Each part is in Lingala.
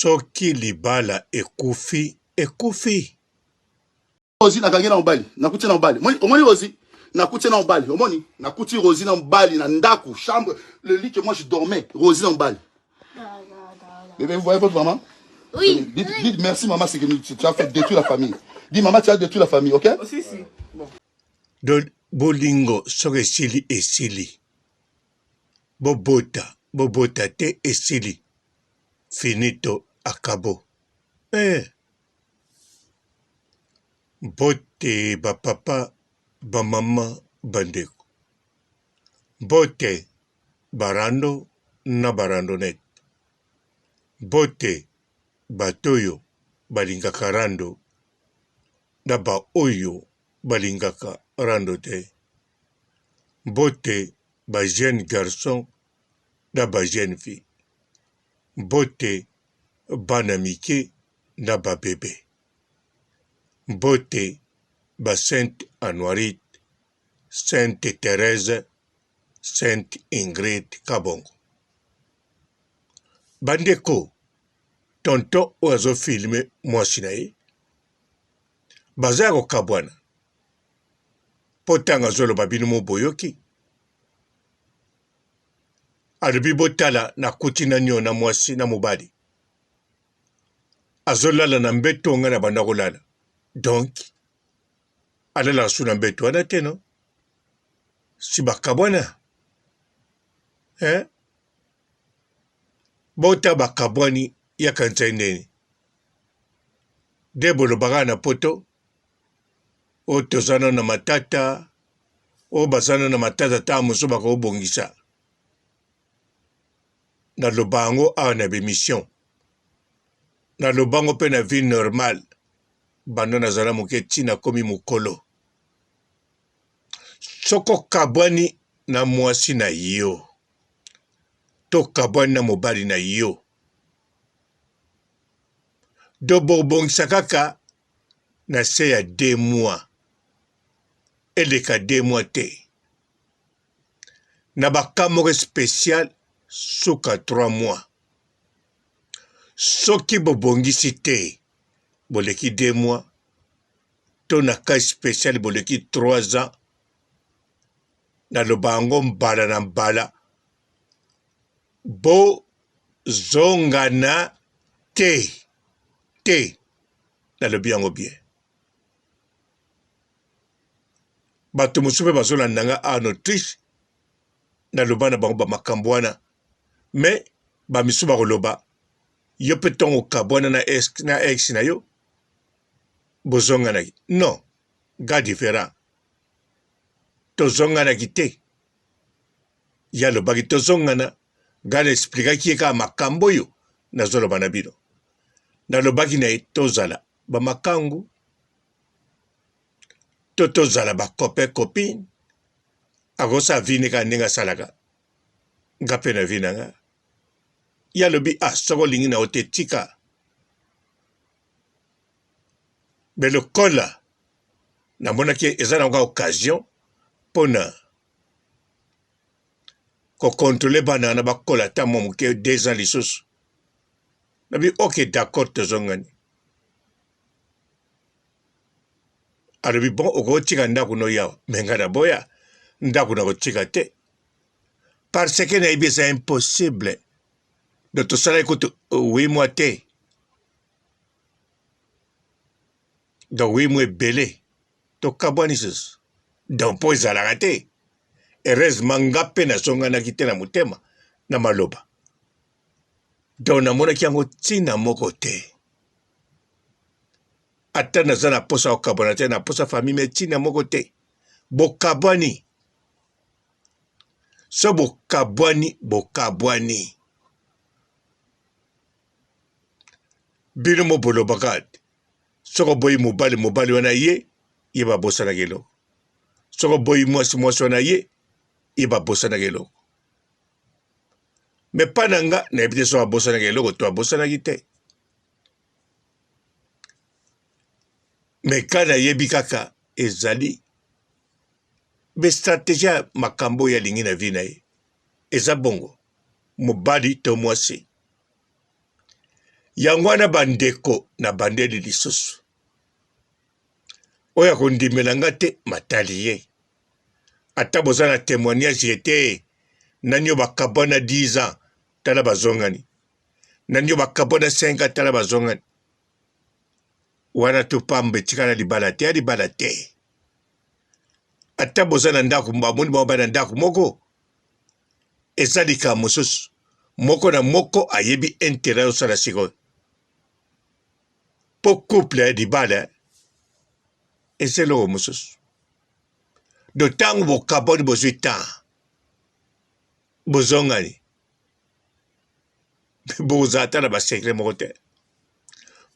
soki libala ekufi ekufi. Rosi nakangi na mobali nakuti na mobali omoni Rosi nakuti na mobali omoni nakuti Rosi na mobali na ndaku chambre le lit que moi je dormais Rosi na mobali. Bébé, vous voyez votre maman? Oui. Dites merci maman, c'est que tu as fait détruire la famille. Dis maman, tu as détruit la famille, ok? Si, si. Bon. Do bolingo soki esili esili. Bobota te esili. Finito akabo. Bote ba papa, ba mama, bandeko. Bote barando na barando net. Bote batoyo balingaka rando na ba oyo balingaka rando te. Bote ba jeune garçon na ba jeune fille. Bote bana mike na ba bébé. Bote ba Sainte Anoirite, Sainte Thérèse, Sainte Ingrid Kabongo. Bandeko, tonton oazo filme mwasi na ye. Baza kokabwana. Potanga zoloba bino moboyoki. Alobi botala na kuti na nyo na mwasi na mobali. Azolala na mbeto nga na banda kolala. Donc, alala su na mbeto wana te no? Si bakabwana. Bota bakabwani ya kanza ndeni. Debolo baga na poto. O tozana na matata. O bazana na matata ta muso baka obongisa. Na lobango awa na bemission. Na lobango pe na vie normale. Bando na zala moke tina komi mukolo. Soko kabwani na mwasi na yo. To kabwani na mobali na yo. Do bobongisa kaka na se ya 2 mois. Eleka 2 mois te. Na bakamore spécial suka 3 mois. Soki bobongisi te. Boleki 2 mois. To na cas spécial boleki 3 ans. Na lobango mbala na mbala. Bo zongana te. Te. Na lobi yango bien. Bato musupe bazola nanga en Autriche. Na loba na bango ba makambo wana. Me ba misu ba koloba. Yo pe tongo kabwana na ex na yo. Bozongana ki. Non. Ga différent. Tozongana ki te. Ya loba ki tozongana. Ga na explika ki eka makambo yo. Na zoloba na bino. Na loba ki na tozala. Ba makangu. Tozala ba copain copine. Agosa vini ka ninga salaka. Nga pena vina nga. Ya lobi soko lingi na otetika. Belo kola. Na mona ki eza na nga occasion. Pona. Ko kontrole bana na bakola ta momuke 2 ans lisusu. Nabi ok d'accord tozongani. Alobi bon oko tika ndaku no yawa. Menga na boya. Ndaku na kotika te. Parce que na ibi c'est impossible. De tout ça écoute 8 mois te. Donc 8 mois belé. To kabwani sus. Donc po ezalaka te. Heureusement nga pe na songana ki te na motema na maloba. Donc namonaki yango ntina moko te. Ata naza na posa okabwana te na posa famille me ntina moko te. Bokabwani. So bokabwani. Bino mo bolobaka. Soko boyi mobali wana ye babosana kelo. Soko boyi mwasi wana ye babosana kelo. Me pananga na ebite so babosana kelo to babosana kite. Me kana yebi kaka ezali be stratégie makambo ya lingi na vie na ye. Eza bongo. Mobali to mwasi. yango wana bandeko na bandeli lisusu oyo akondimela nga te matali ye ata boza na témoignage ete nani oyo bakabwana 10 ans tala bazongani nani oyo bakabwana 5 ans tala bazongani wana to pamba etikala libala te ya libala te ata boza na ndako bamoni bango bana ndako moko eza likambo mosusu moko na moko ayebi intérêt osala sikoyo mpo couple ya libala eza eloko mosusu do ntango bokaboni bozwi temps bozongani bozala ata na basekre moko te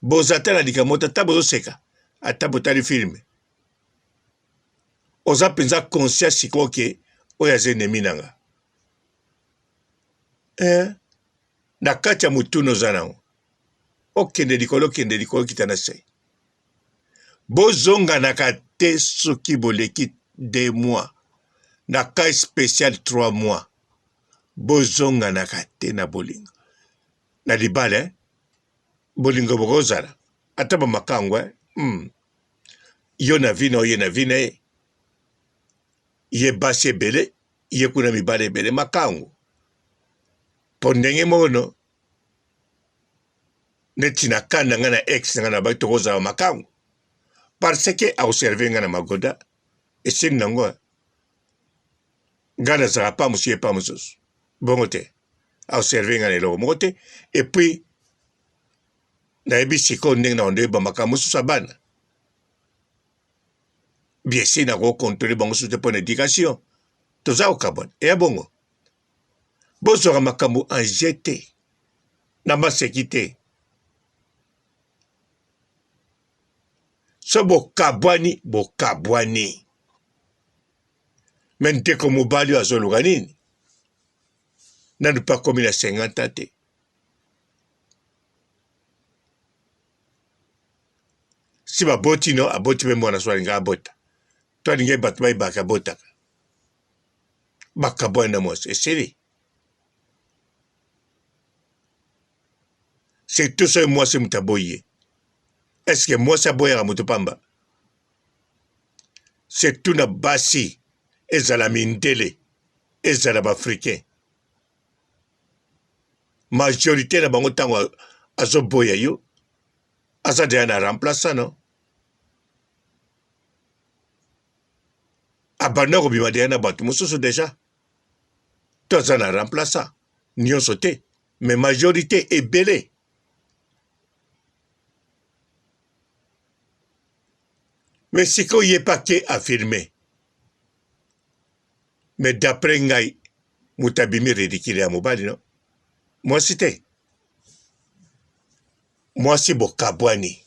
bozala ata na likambo te ata bozoseka ata botali filme oza mpenza conscience sikoyo ke oyo aza enemi nanga na kati ya motuna oza nango okende likolo kita na se bozonganaka te soki boleki 2 mois na kai spécial 3 mois bozonganaka te na bolingo na libala bolingo bokozala ata bamakango yo na vi na oye na vi na ye ye basi ebele ye kuna mibala ebele makango mpo ndenge mono neti na kanda na nga na ex na nga na bai tokozala makango parce ke aoserve nga na magoda eseni nango nga nazala pa mosu ye pa mosusu bongo te aoserve nga na eloko moko te epuis nayebi sikoyo ndenge na ondoyeba makambo mosusu ya bana biesi nakokontrole bango susu te mpo na éducation toza kokabwana eya bongo bozwaka makambo en jeu te na maseki te so bokabwani me ndeko mobali oyo azoluka nini nanu mpe akomi na 50 ans te si baboti no aboti mpe mwana so alinga abota to alingi bato bayebaka abotaka bakabwani na mwasi esili surtout soki mwasi moto aboyi ye eske mwasi aboyaka moto pamba surtout na basi ezala mindele ezala baafricain majorité na bango ntango azoboya yo aza deya na remplaçant no abanda kobima deya na bato mosusu deja to aza na remplaçant nyonso te mais majorité ebele mais sikoyo ye pa ke affirme mais d'après ngai moto abimi ridicule ya mobali no mwasi te mwasi bokabwani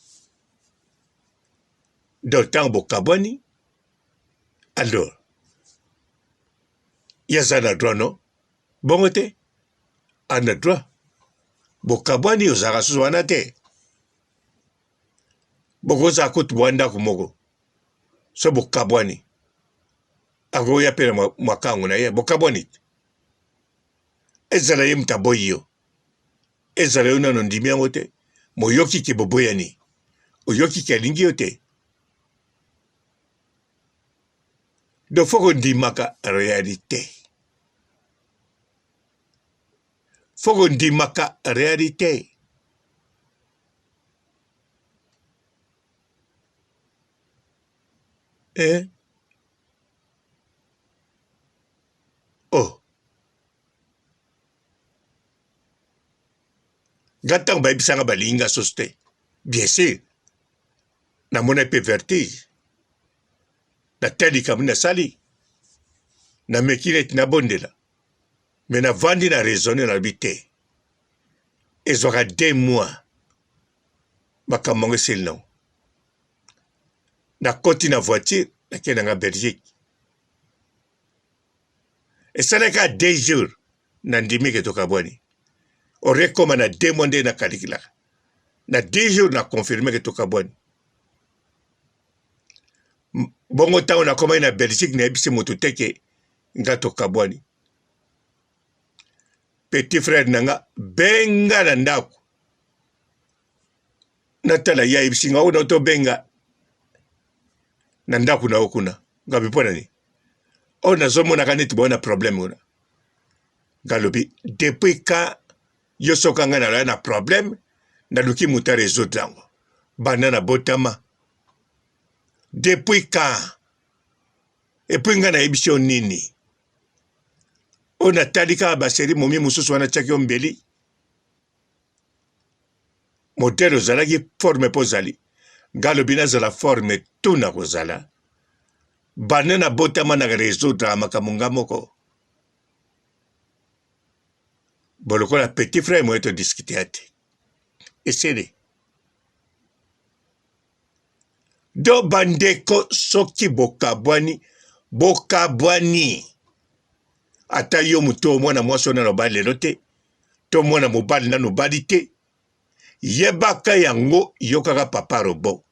donc ntango bokabwani alors ye aza na droit no bongo te ana droit bokabwani ozalaka susu wana te bokozala kutu bwa ndako moko so bokabwani akoya mpe na makango na ye bokabwani te ezala ye moto aboyi yo ezala yo nano ndimi yango te moyoki ke boboyani oyoki ke alingi yo te donc fo kondimaka réalité fo kondimaka réalité oh nga ntango bayebisanga balinga soso te bien sûr namona mpe vertige natali likambo nasali nameki neti nabondela me navandi na raisonne nalobi te ezwaka 2 mois makambo yango esili nango nakoti na voiture nakende nanga Belgique esalaka 2 jours nandimiki tokabwani orekoma na 2 mois nde nakalikilaka na 2 jours nakonfirme ke tokabwani bongo ntango nakomaki na Belgique nayebisi moto teke nga tokabwani petit frère nanga benga na ndako natala ya ibisinga una to benga nanda kuna okuna ngabi pona ni ona zomona kaneti bona problème una galobi depuis ka yo soka ngana na problème na luki muta résoudre yango banana botama depuis ka et puis ngana ebisio nini ona talika baseri momi mususu wana chakio mbeli modèle ozalaki forme mpo ozali ngalobi nazala forme tu na kozala banana botama na résoudre makambo nga moko bolokola petit frère moye todiscute ate esele do bandeko soki bokabwani ata yo muto mwana mwasi ona lobali lelo te to mwana mobali nano bali te yebaka yango yokaka papa robo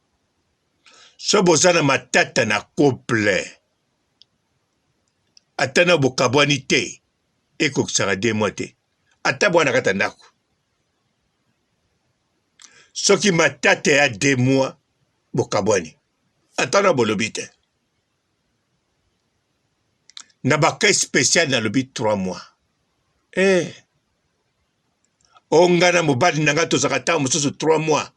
so boza na matata na couple ata na bokabwani te ekokisaka 2 mois te ata bwana kata ndako soki matata ya 2 mois bokabwani ata na bolobi te na bakai spécial na lobi 3 mois ongana mobali nanga tozaka ntango mosusu 3 mois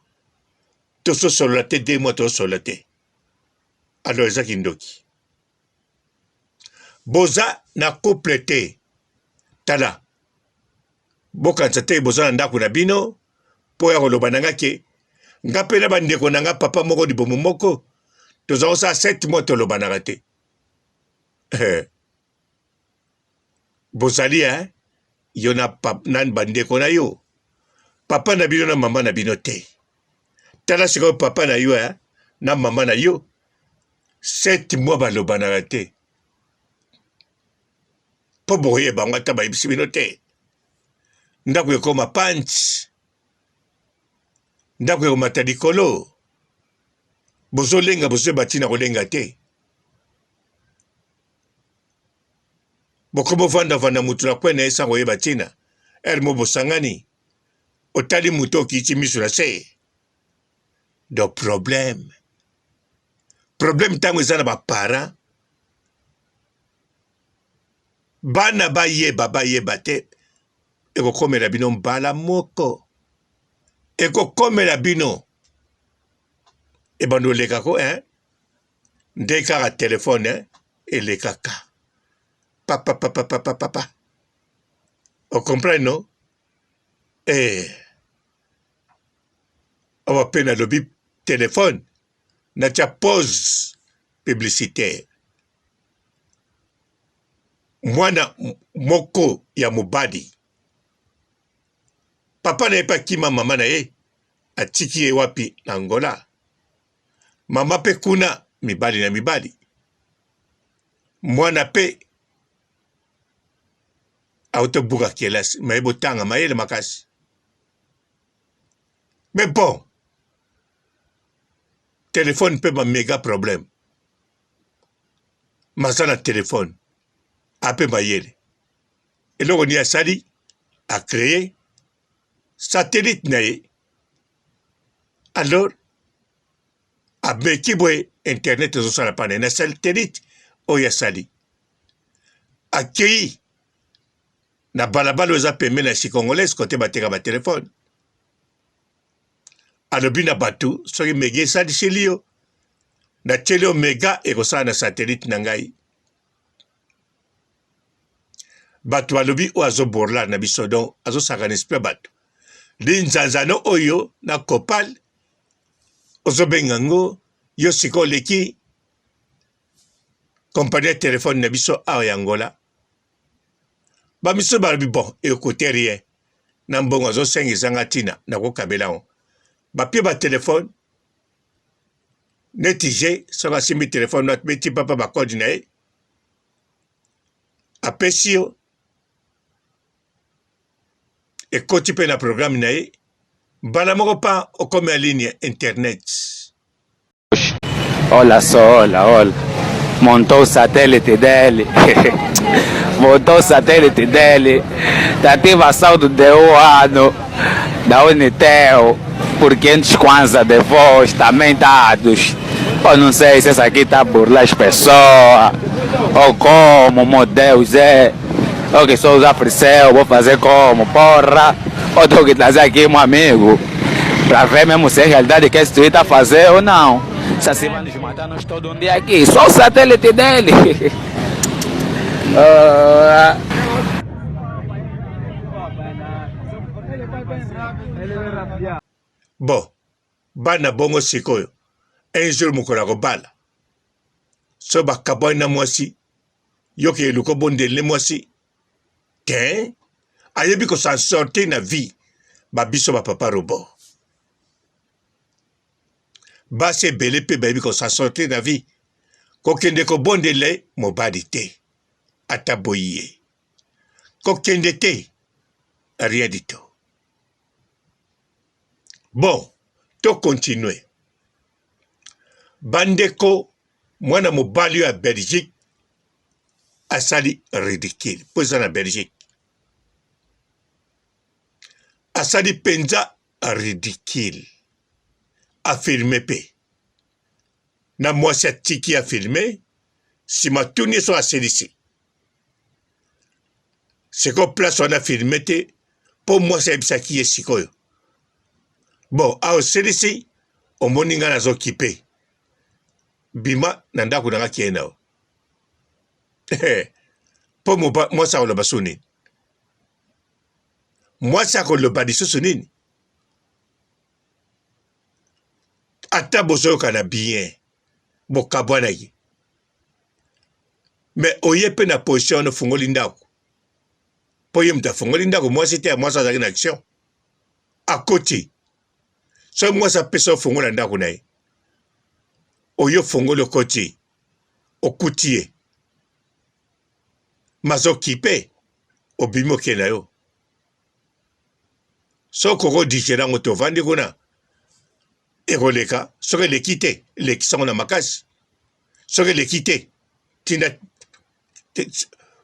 tososolola te 2 mois tosolola te alors ezaki ndoki boza na couple te tala bokanisa te boza na ndako na bino mpo ya koloba nanga ke nga mpe na bandeko nanga papa moko libomo moko tozala kosala 7 mois tolobanaka te bozali yo na bandeko na yo papa na bino na mama na bino te tala sikoyo papa na yo na mama na yo 7 mois balobanaka te mpo bokoyeba bango ata bayebisi bino te ndako ekoma panchi ndako ekomata likolo bozolenga bozoyeba ntina kolenga te bokomofandafanda mutu na kwene esa koyeba ntina ere mo bosangani otali mutu okiti miso na se do problème ntango eza na baparent bana bayeba te ekokomela bino mbala moko ekokomela bino ebando olekako nde kaka telefone elekaka papa ocomprendre no awa mpe nalobi telefone natia pause publicitaire mwana moko ya mobali papa na ye mpe akima mama na ye atiki ye wapi na Angola mama mpe kuna mibali na mibali mwana mpe autobuka kelasi mayebo tanga mayele makasi mais bon téléphone mpe ba méga problème maza na téléphone ape mayele eloko ni asali a créé satellite na ye alors ameki boye internet ezosala pana na satellite oyo asali akei na balabala eza pembeni na chicongolaise kote bateka batelefone alobi na bato soki mega esaliseli yo natieli yo mega ekosala na satellite na ngai bato balobi oyo azoborla na biso don azosakanisi mpe bato linzanzano oyo na kopal ozobenga ngo yo sika oleki kompani ya telefone na biso awa ya Angola bamiso balobi bon ekote rien na mbongo azosengizanga ntina nakokabela ngo bapie batelefone neti je soki asimbi telefone beti papa bakodi na ye apesi yo ekoti mpe na programme na ye mbala moko mpa okomi ya ligne internet Hola, montou o satélite dele, montou o satélite dele, tá ativação do ano, da Unitel por 500 kwanza de voz, também dados. Eu não sei se essa aqui está por lá as pessoas, ou como, meu Deus, eu que sou usar Fricel, vou fazer como, porra. Eu tenho que trazer aqui um amigo, para ver mesmo se é realidade que esse tweet está a fazer ou não. Se assim vai nos matar nós todo um dia aqui, só o satélite dele. Bon, bana bongo sikoyo. Un jour mukora ko bala. So ba kaboy na mwasi. Yoke eluko bondele mwasi. Ten. Ayebi ko s'en sortir na vie. Ba biso ba papa robot. Ba se bele pe baby ko s'en sortir na vie. Ko kende ko bondele mobadi te. Ataboye. Ko kende te. Rien du tout. Bon, to continue. Bandeko, mwana mobali à Belgique, asali ridicule. Poza na Belgique. Asali penza ridicule. Affirmé pe. Na mwasi tiki affirmé, si ma tourné sur aselisi. C'est qu'on place on affirmé te, pour moi c'est ça qui est sikoyo. Bon, a aselisi, on moninga na zo kipe. Bima nanda kunanga kiena o. Po moi ça le basuni. Moi ça ko le badiso sunini. Ata bozo kana bien. Bo kabwana yi. Mais oye pe na position no fungoli ndako. Po ye mta fungoli ndako moi c'était moi ça en action. À côté. So moi ça peut so fungola ndako na yi. Oyo fongo le côté, au coutier. Mazo kipe, au bimo kenayo. So koko digérant au tovandi kuna. Eroleka, sore le kite, le kisang na makas. Sore le kite, tina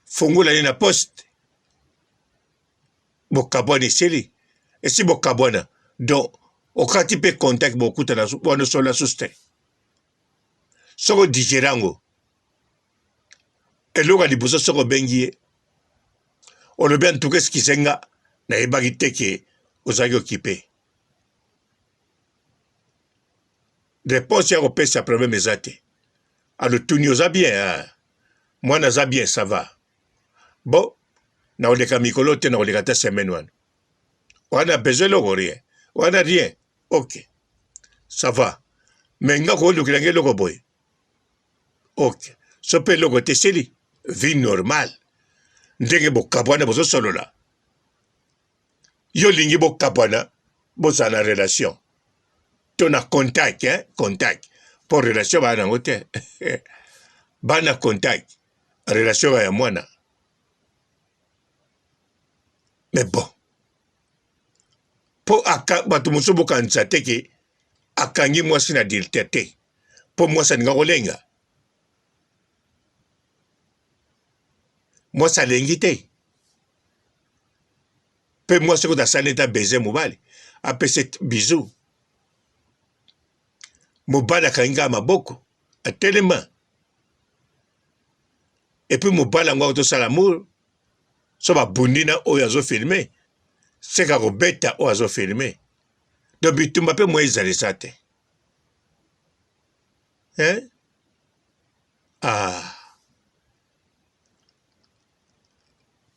fongo la na poste. Bokabwana seli. Et si bokabwana, donc, au katipe contact beaucoup de la bonne sur la souste. Soko digérango. Et l'oga liboso soko bengie. On le bien tout ce qui senga na ebagite ke ozagi occupé. Réponse ya kopé sa problème ezate. Alors tout nous a bien. Hein? Moi naza bien ça va. Bon, na oleka mikolo te na oleka ta semaine wan. On a besoin de rien. On a rien. OK. Ça va. Mais nga ko lu kilange loko boy. OK. So pe loko te seli. Vie normale. Ndenge bo kabwana bozo solo la. Yo lingi bo kabwana boza na relation. Ton a contact, hein? Contact. Pour relation ba na ngote. Bana contact. Relation ba ya mwana. Mais bon. Po aka batu musubu kanisa teke akangi mwasi na diltete. Po mwasa nga kolenga. Mwasa lengi te. Pe mwasa ko da saneta baiser mobali. Ape set bisou. Mobali akangi maboko. Atelema. Et puis mobali ngwa to salamour. So ba bundina oyo azo filmer. C'est qu'à Robeta ou à zo filmer. Donc, tu m'appelles moi, ils allaient ça. Hein? Ah.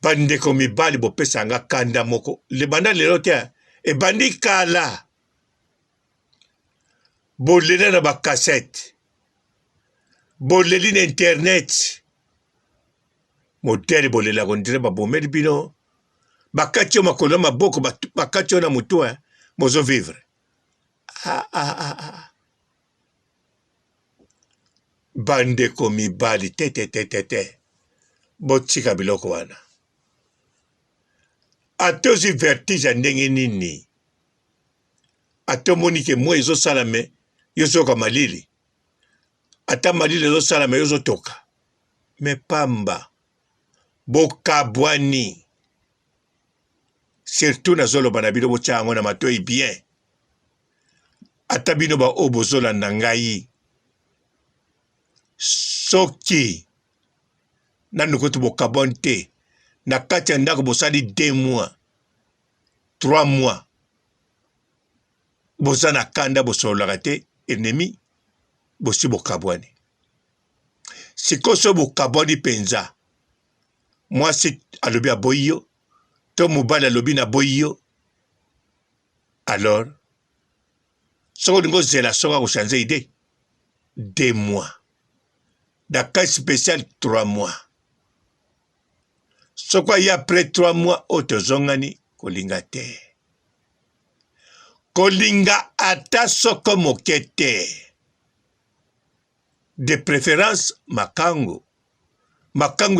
Bande komi bali bo pesanga kanda moko. Le banda le rotia. E bandi kala. Bo lena na ba cassette. Bo lena internet. Modèle bo lela kondire ba bo meri bino. Bakatio makolo maboko bakatio na mutu mozo vivre. Bande komi bali te. Botika biloko wana. Atozi vertige ndenge nini. Ato monike mo ezo salame yozo ka malili. Ata malili ezo salame yozo toka. Me pamba. Bokabwani. surtout nazoloba na bino botya yango na matoi bien ata bino baoyo bozolanda ngai soki nanu kutu bokabon te na kati ya ndako bosali 2 mois 3 mois boza na kanda bosololaka te ennemi bosi bokabwani sikoyo so bokabwani mpenza mwasi alobi aboyi yo to mobali alobi naboyi yo alors soko olingi ozela soko akochange ide 2 mois na cas spécial 3 mois soko aye après 3 mois oyo tozongani kolinga te kolinga ata soko moke te de préférence makangu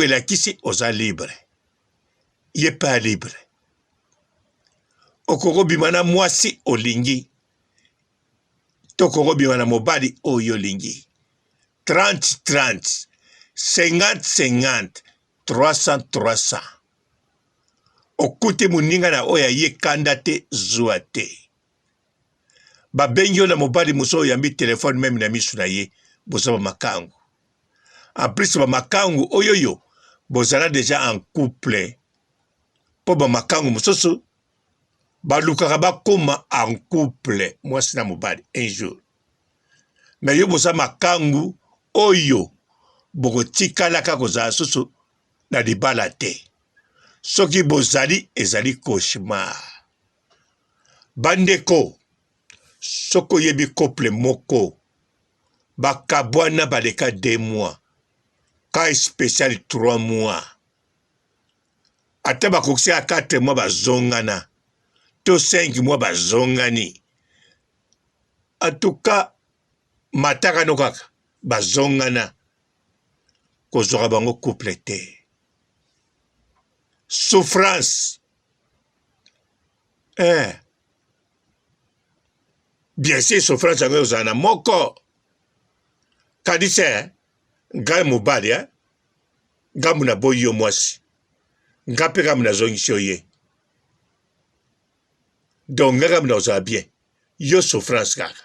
elakisi oza libre ye pa libre okokobima na mwasi olingi to kokobima na mobali oyo olingi 30-30 50-50 300-300 okuti moninga na oyo aye kanda te zwa te babengi yo na mobali mosusu oyambi telefone meme na misu na ye boza bamakangu en plus bamakangu oyo yo bozala deja en couple mpo bamakangu mosusu balukaka bakoma en couple mwasi na mobali un jour me yo boza makangu oyo bokotikalaka kozala susu na libala te soki bozali ezali cauchemar bandeko soki oyebi couple moko bakabwana baleka 2 mois cas spécial 3 mois ata bakokisi ya 4 mois bazongana to 5 mois bazongani en tout cas mataka no kaka bazongana kozwaka bango couple te souffrance bien sûr souffrance yango ozala na moko kadi se ngai mobali ngambu naboyi yo mwasi nga mpe ngambu nazongisi yo ye donc nga ngambu naozala bien yo souffrance kaka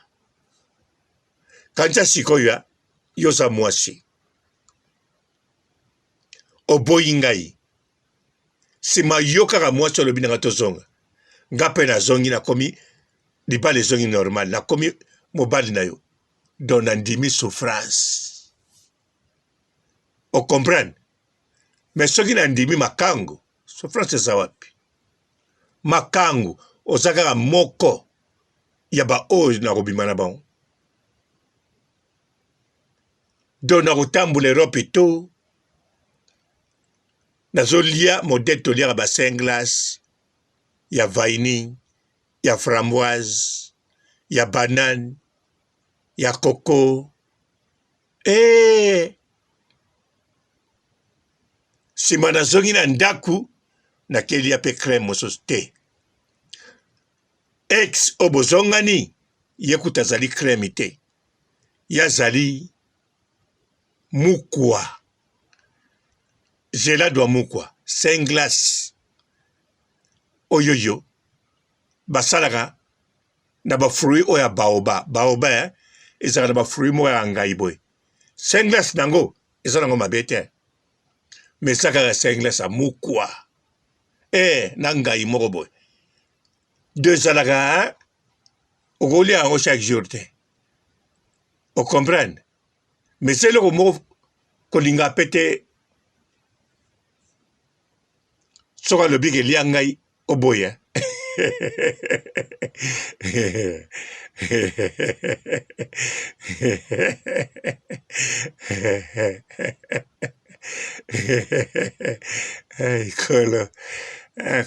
kanisa sikoyo yo oza mwasi oboyi ngai nsima yo kaka mwasi olobi nanga tozonga nga mpe nazongi nakomi libala ezongi normal nakomi mobali na yo donc nandimi souffrance ocomprendre mais soki nandimi makangu souffrance eza wapi makangu oza kaka moko ya baoyo nakobima na bango donc nakotambola erope to nazolia modele toliaka ba 5 glace ya vaini ya framboise ya banane ya coco nsima nazongi na ndaku nakelia mpe crème mosusu te ex oyo bozongani ye kuta azali crème te ye azali mukwa gelade wa mukwa 5 glace oyo yo basalaka na bafruit oyo ya baoba ezalaka na bafruit moko ya ngai boye 5 glace nango eza nango mabe te mais eza kaka 5 glace ya mukwa na ngai moko boye de ezalaka okolia yango chaque jour te ocomprendre mais se eloko moko kolinga mpe te soki alobi kelia ngai oboya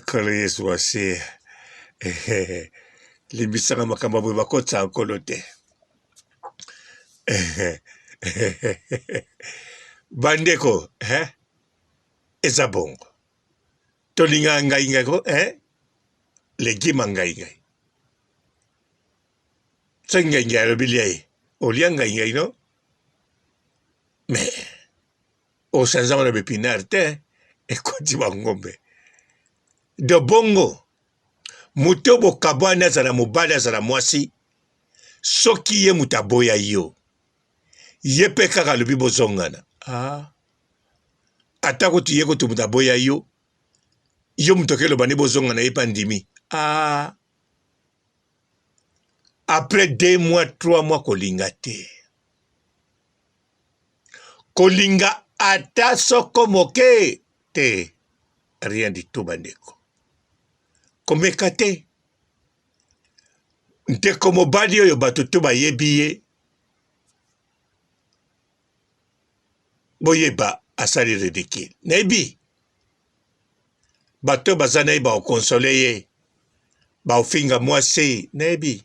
kolo yesu wasi limbisanga makambo boye bakotisa nkolo te bandeko eza bongo tolinga ngai ko legima ngai so ngai alobi lia ye olia ngai no mais osanzango na bepinare te ekoti bangombe de bongo Muto bokabwana azala mobali azala mwasi soki ye mutu aboya yo ye mpe kaka alobi bozongana ata kuti ye kutu mutu aboya yo yo mutu okeloba nde bozongana ye mpe ndimi après 2 mois 3 mois kolinga te kolinga ata soko moke te rien du tout bandeko komeka te ndeko mobali oyo bato to bayebi ye boyeba asali ridicule nayebi bato baza na ye baokonsole ye baofinga mwasi nayebi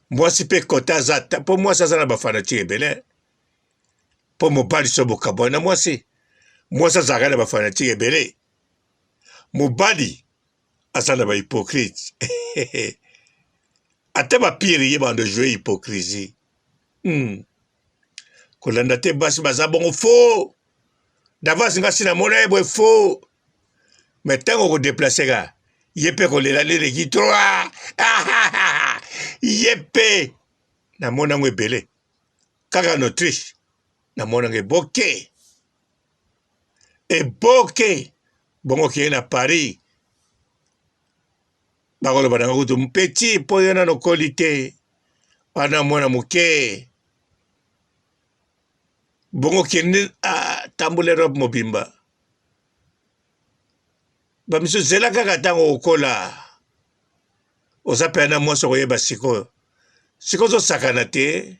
mwasi mpe kota aza ta mpo mwasi aza na bafanatike ebele mpo mobali so bokabwana mwasi azalaka na bafanatike ebele mobali aza na bahypocrite ate bapire ye bando joue hypocrisie kolanda te basi baza bongo fo davance nga si namona ye boye fo me ntango kodeplace ka ye mpe kolela leleki tro ye mpe namonango ebele kaka na Autriche namonango eboke bongo keye na Paris bakoloba nanga kutu mpeti mpo yo nano okoli te wana mwana moke bongo kende tambula Europe mobimba bamiso zela kaka ntango okola oza mpe na mwasi okoyeba sikoyo ozosakana te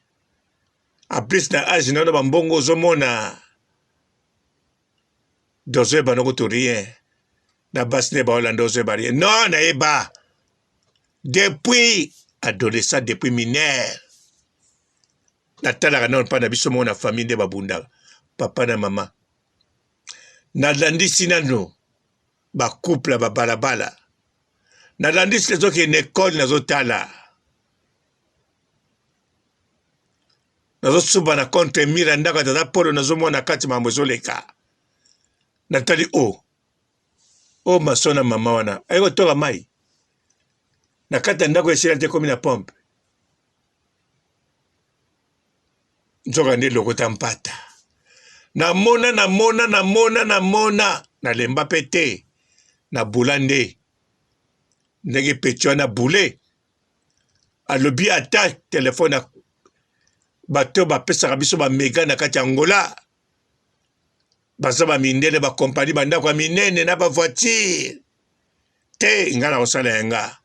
aplis na age na ono bambongo ozomona dozoyeba nokutu rien na basi ne baolanda ozoyeba rien non nayeba depuis adolescent depuis mineur natalaka nano mpa na biso moko na famille nde babundaka papa na mama nalandisi nano bacouple babalabala nalandisi nazokende ekole nazotala nazosuba na contre mire ndako tata polo nazomona kati mambo ezoleka natali o masona mama wana ayekotoka mai na kati ya ndako esila te komi na pompe nzoka nde lokota mpata namona nalemba mpe te na bula nde ndenge peti wana bule alobi ata telefone bato bapesaka biso bamega na kati ya Angola baza bamindele bakompani bandako ya minene na bavoitire te nga na kosala yanga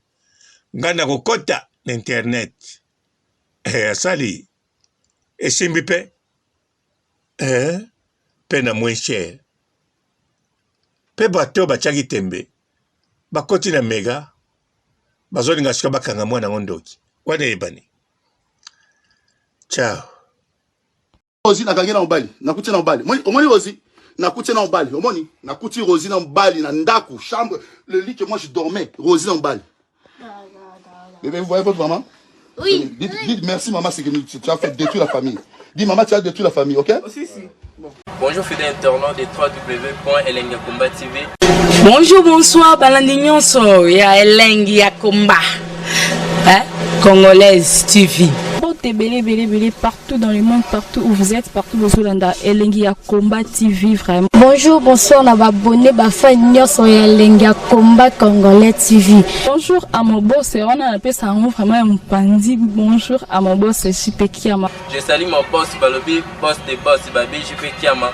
nga na kokota na internet asali esimbi mpe mpe na moins cher mpe bato batiaki tembe bakoti na mega bazolinga sika bakanga mwana ngo ndoki wana eyebani ciao Rosi nakangi na mobali nakuti na mobali omoni Rosi nakuti na mobali omoni nakuti Rosi na mobali na ndaku chambre le lit que moi je dormais Rosi na mobali bébé vous voyez votre maman oui dites merci maman c'est que tu as fait détruire la famille dis maman tu as détruit la famille ok si bon. Bonjour fidèles internautes de www.elengiakomba TV. Bonjour, bonsoir, balandi nyonso ya Elengi ya Komba. Congolaise TV. Belé partout dans le monde, partout où vous êtes, partout où vous êtes, Elengi ya Komba TV vraiment. Bonjour, bonsoir, na abonné ba fan nyonso ya Elengi ya Komba Congolais TV. Bonjour à mon boss, on a appelé ça vraiment un pandi. Bonjour à mon boss, JP Kiama. Je salue mon boss Balobi, boss des boss Babi, JP Kiama.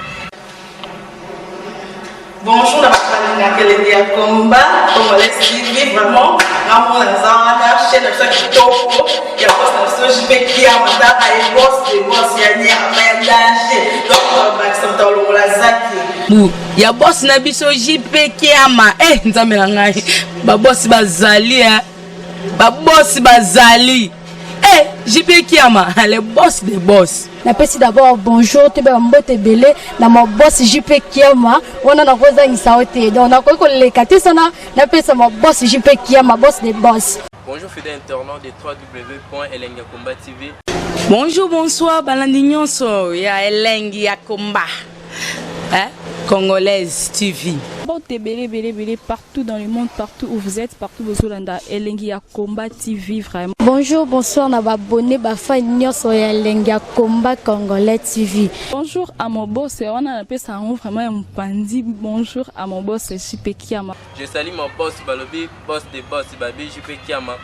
Bonjour à la Elengi ya Komba Congolais TV vraiment. Ramon Zana, chaîne de chaque topo, il y a boss de JP Kiama, et boss des boss yani a danger. Donc on va s'entendre la zaki. Ya boss na biso JP Kiama nzambe na ngai ba boss bazali ba boss bazali JP Kiama le boss des boss. Napesi d'abord bonjour te ba mbote belé na mo boss JP Kiama wana na koza ngisaote donc na ko lekati sana napesa mo boss JP Kiama boss des boss. Bonjour fidèles internautes de www.elengiakomba TV. Bonjour bonsoir balandi nyonso ya Elengi ya Komba. Congolaise TV. Bon, t'es belé, partout dans le monde, partout où vous êtes, partout où vous êtes, Elengi ya Combat TV, vraiment. Bonjour, bonsoir, na abonné, bafa nyonso ya Elengi ya Combat Congolais TV. Bonjour à mon boss, on a appelé ça vraiment un pandi. Bonjour à mon boss, JP Kiama. Je salue mon boss Balobi, boss des boss, Babi JP Kiama.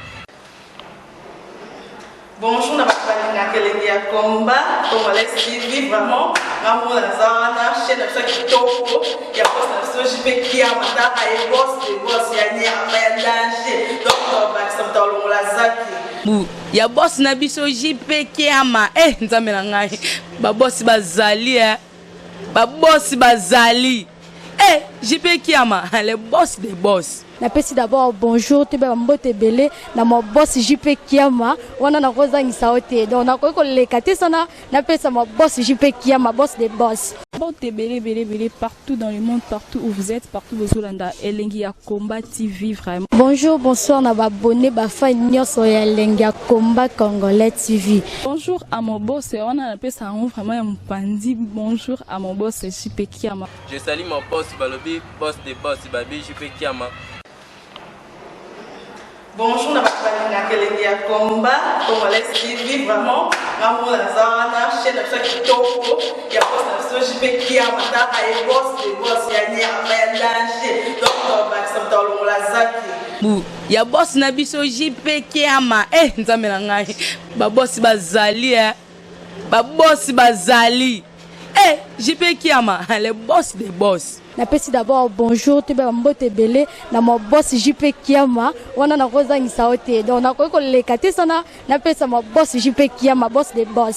Bonjour, na balinga Elengi ya Combat Congolais TV, vraiment. Maman la zana, chaîne de chaque kitoko, ya boss na JP Kiama, ta ay boss des boss ya ni afaya danger. Donc ba ça tolo la zaki. Ya boss na biso JP Kiama, nzambe na ngai. Ba boss bazali ba boss bazali. JP Kiama, le boss des boss. Napesi d'abord bonjour, tu peux mbote belé na mon boss JP Kiama, wana na kozangisa ote. Donc na ko lekate sana, napesa mon boss JP Kiama, boss des boss. Bon, t'es belé, partout dans le monde, partout où vous êtes, partout où vous êtes, Elengi ya Combat TV, vraiment. Bonjour, bonsoir, na abonné, bafa nyonso ya Elengi ya Combat Congolais TV. Bonjour à mon boss, on a appelé ça vraiment un pandi. Bonjour à mon boss, JP Kiama. Je salue mon boss Balobi, boss des boss, Babi JP Kiama. Bonjour, na balinga Elengi ya Combat Congolais TV, vraiment. Maman la zana, chaîne de chaque kitoko, ya boss na JP Kiama, ta ay boss des boss ya ni afaya danger. Donc ba ça tolo la zaki. Ya boss na biso JP Kiama, nzambe na ngai. Ba boss bazali ba boss bazali. JP Kiama, le boss des boss. Napesi d'abord bonjour, tu peux mbote belé na mon boss JP Kiama, wana na kozangisa ote. Donc na ko lekate sana, napesa mon boss JP Kiama, boss des boss.